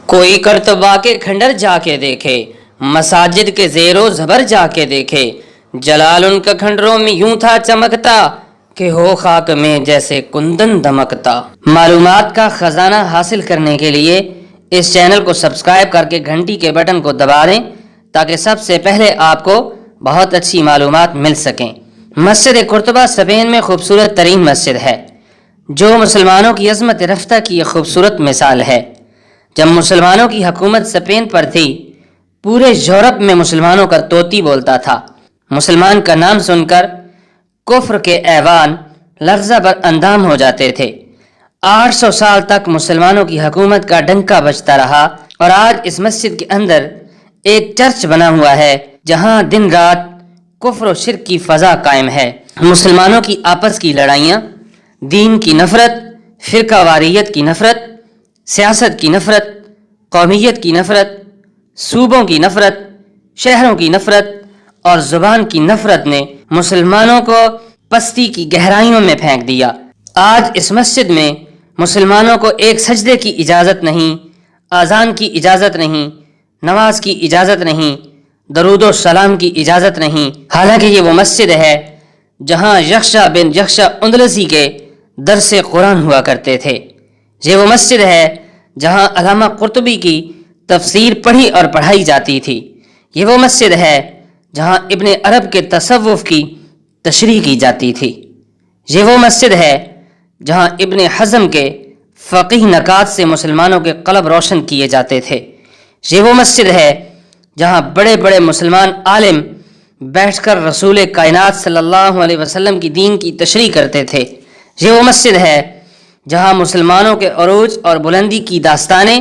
کوئی کرتبہ کے کھنڈر جا کے دیکھے، مساجد کے زیر و زبر جا کے دیکھے، جلال ان کا کھنڈروں میں یوں تھا چمکتا کہ ہو خاک میں جیسے کندن دمکتا۔ معلومات کا خزانہ حاصل کرنے کے لیے اس چینل کو سبسکرائب کر کے گھنٹی کے بٹن کو دبا دیں تاکہ سب سے پہلے آپ کو بہت اچھی معلومات مل سکیں۔ مسجد قرطبہ اسپین میں خوبصورت ترین مسجد ہے جو مسلمانوں کی عظمت رفتہ کی ایک خوبصورت مثال ہے۔ جب مسلمانوں کی حکومت اسپین پر تھی، پورے یورپ میں مسلمانوں کا طوطی بولتا تھا۔ مسلمان کا نام سن کر کفر کے ایوان لرزہ بر اندام ہو جاتے تھے۔ 800 سال تک مسلمانوں کی حکومت کا ڈنکا بجتا رہا اور آج اس مسجد کے اندر ایک چرچ بنا ہوا ہے جہاں دن رات کفر و شرک کی فضا قائم ہے۔ مسلمانوں کی آپس کی لڑائیاں، دین کی نفرت، فرقہ واریت کی نفرت، سیاست کی نفرت، قومیت کی نفرت، صوبوں کی نفرت، شہروں کی نفرت اور زبان کی نفرت نے مسلمانوں کو پستی کی گہرائیوں میں پھینک دیا۔ آج اس مسجد میں مسلمانوں کو ایک سجدے کی اجازت نہیں، اذان کی اجازت نہیں، نماز کی اجازت نہیں، درود و سلام کی اجازت نہیں، حالانکہ یہ وہ مسجد ہے جہاں یخشا بن یخشا اندلسی کے درس قرآن ہوا کرتے تھے۔ یہ وہ مسجد ہے جہاں علامہ قرطبی کی تفسیر پڑھی اور پڑھائی جاتی تھی۔ یہ وہ مسجد ہے جہاں ابن عرب کے تصوف کی تشریح کی جاتی تھی۔ یہ وہ مسجد ہے جہاں ابن حزم کے فقیہ نکات سے مسلمانوں کے قلب روشن کیے جاتے تھے۔ یہ وہ مسجد ہے جہاں بڑے بڑے مسلمان عالم بیٹھ کر رسول کائنات صلی اللہ علیہ وسلم کی دین کی تشریح کرتے تھے۔ یہ وہ مسجد ہے جہاں مسلمانوں کے عروج اور بلندی کی داستانیں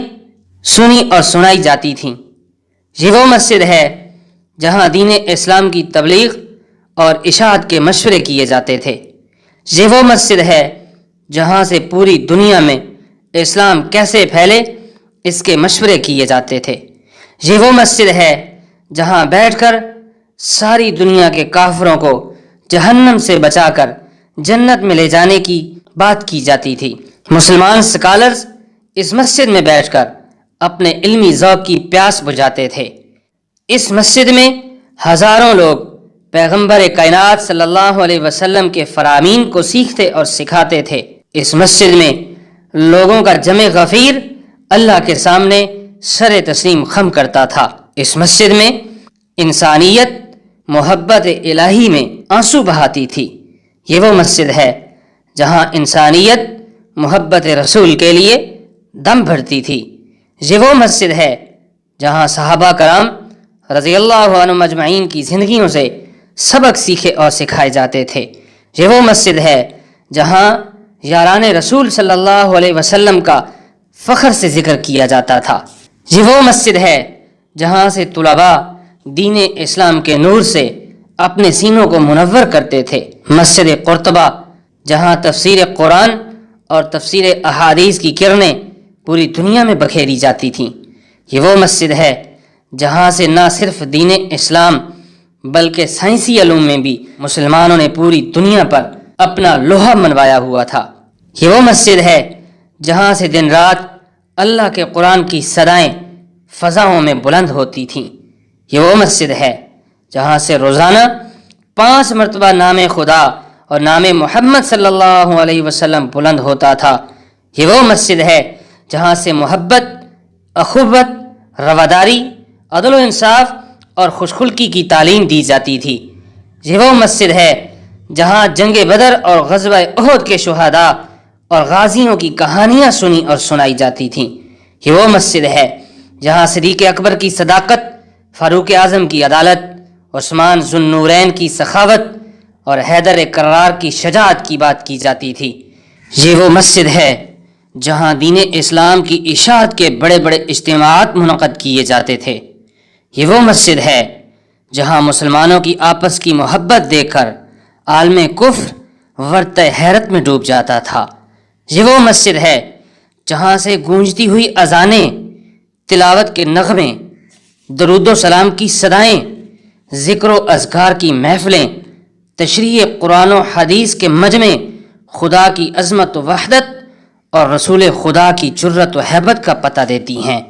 سنی اور سنائی جاتی تھیں۔ یہ وہ مسجد ہے جہاں دین اسلام کی تبلیغ اور اشاعت کے مشورے کیے جاتے تھے۔ یہ وہ مسجد ہے جہاں سے پوری دنیا میں اسلام کیسے پھیلے اس کے مشورے کیے جاتے تھے۔ یہ وہ مسجد ہے جہاں بیٹھ کر ساری دنیا کے کافروں کو جہنم سے بچا کر جنت میں لے جانے کی بات کی جاتی تھی۔ مسلمان سکالرز اس مسجد میں بیٹھ کر اپنے علمی ذوق کی پیاس بجھاتے تھے۔ اس مسجد میں ہزاروں لوگ پیغمبر کائنات صلی اللہ علیہ وسلم کے فرامین کو سیکھتے اور سکھاتے تھے۔ اس مسجد میں لوگوں کا جمع غفیر اللہ کے سامنے سر تسلیم خم کرتا تھا۔ اس مسجد میں انسانیت محبت الہی میں آنسو بہاتی تھی۔ یہ وہ مسجد ہے جہاں انسانیت محبت رسول کے لیے دم بھرتی تھی۔ یہ وہ مسجد ہے جہاں صحابہ کرام رضی اللہ عنہم اجمعین کی زندگیوں سے سبق سیکھے اور سکھائے جاتے تھے۔ یہ وہ مسجد ہے جہاں یاران رسول صلی اللہ علیہ وسلم کا فخر سے ذکر کیا جاتا تھا۔ یہ وہ مسجد ہے جہاں سے طلباء دین اسلام کے نور سے اپنے سینوں کو منور کرتے تھے۔ مسجد قرطبہ جہاں تفسیر قرآن اور تفسیر احادیث کی کرنیں پوری دنیا میں بکھیری جاتی تھیں۔ یہ وہ مسجد ہے جہاں سے نہ صرف دین اسلام بلکہ سائنسی علوم میں بھی مسلمانوں نے پوری دنیا پر اپنا لوہا منوایا ہوا تھا۔ یہ وہ مسجد ہے جہاں سے دن رات اللہ کے قرآن کی صدائیں فضاؤں میں بلند ہوتی تھیں۔ یہ وہ مسجد ہے جہاں سے روزانہ 5 مرتبہ نام خدا اور نام محمد صلی اللہ علیہ وسلم بلند ہوتا تھا۔ یہ وہ مسجد ہے جہاں سے محبت، اخوت، رواداری، عدل و انصاف اور خوشخلقی کی تعلیم دی جاتی تھی۔ یہ وہ مسجد ہے جہاں جنگ بدر اور غزوہ احد کے شہداء اور غازیوں کی کہانیاں سنی اور سنائی جاتی تھیں۔ یہ وہ مسجد ہے جہاں صدیق اکبر کی صداقت، فاروق اعظم کی عدالت، عثمان ذو النورین کی سخاوت اور حیدر کرار کی شجاعت کی بات کی جاتی تھی۔ یہ وہ مسجد ہے جہاں دین اسلام کی اشاعت کے بڑے بڑے اجتماعات منعقد کیے جاتے تھے۔ یہ وہ مسجد ہے جہاں مسلمانوں کی آپس کی محبت دیکھ کر عالم کفر ورطہ حیرت میں ڈوب جاتا تھا۔ یہ وہ مسجد ہے جہاں سے گونجتی ہوئی اذانیں، تلاوت کے نغمے، درود و سلام کی صدائیں، ذکر و اذکار کی محفلیں، تشریح قرآن و حدیث کے مجمع خدا کی عظمت و وحدت اور رسول خدا کی جرت و ہیبت کا پتہ دیتی ہیں۔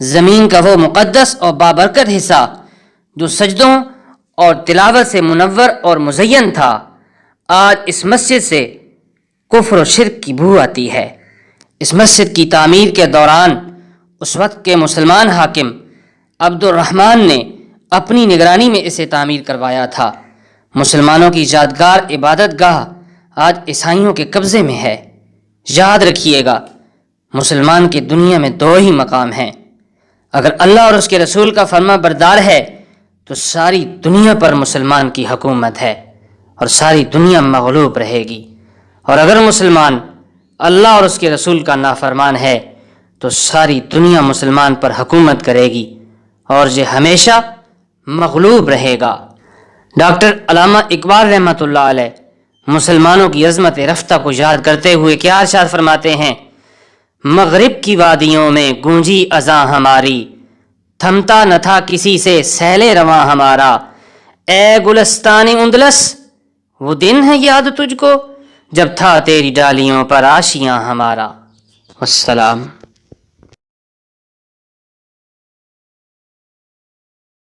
زمین کا وہ مقدس اور بابرکت حصہ جو سجدوں اور تلاوت سے منور اور مزین تھا، آج اس مسجد سے کفر و شرک کی بو آتی ہے۔ اس مسجد کی تعمیر کے دوران اس وقت کے مسلمان حاکم عبد الرحمن نے اپنی نگرانی میں اسے تعمیر کروایا تھا۔ مسلمانوں کی یادگار عبادت گاہ آج عیسائیوں کے قبضے میں ہے۔ یاد رکھیے گا، مسلمان کی دنیا میں دو ہی مقام ہیں، اگر اللہ اور اس کے رسول کا فرما بردار ہے تو ساری دنیا پر مسلمان کی حکومت ہے اور ساری دنیا مغلوب رہے گی، اور اگر مسلمان اللہ اور اس کے رسول کا نافرمان ہے تو ساری دنیا مسلمان پر حکومت کرے گی اور یہ ہمیشہ مغلوب رہے گا۔ ڈاکٹر علامہ اقبال رحمۃ اللہ علیہ مسلمانوں کی عظمت رفتہ کو یاد کرتے ہوئے کیا ارشاد فرماتے ہیں؟ مغرب کی وادیوں میں گونجی اذاں ہماری، تھمتا نہ تھا کسی سے سیل رواں ہمارا، اے گلستان اندلس وہ دن ہے یاد تجھ کو جب تھا تیری ڈالیوں پر آشیاں ہمارا۔ والسلام۔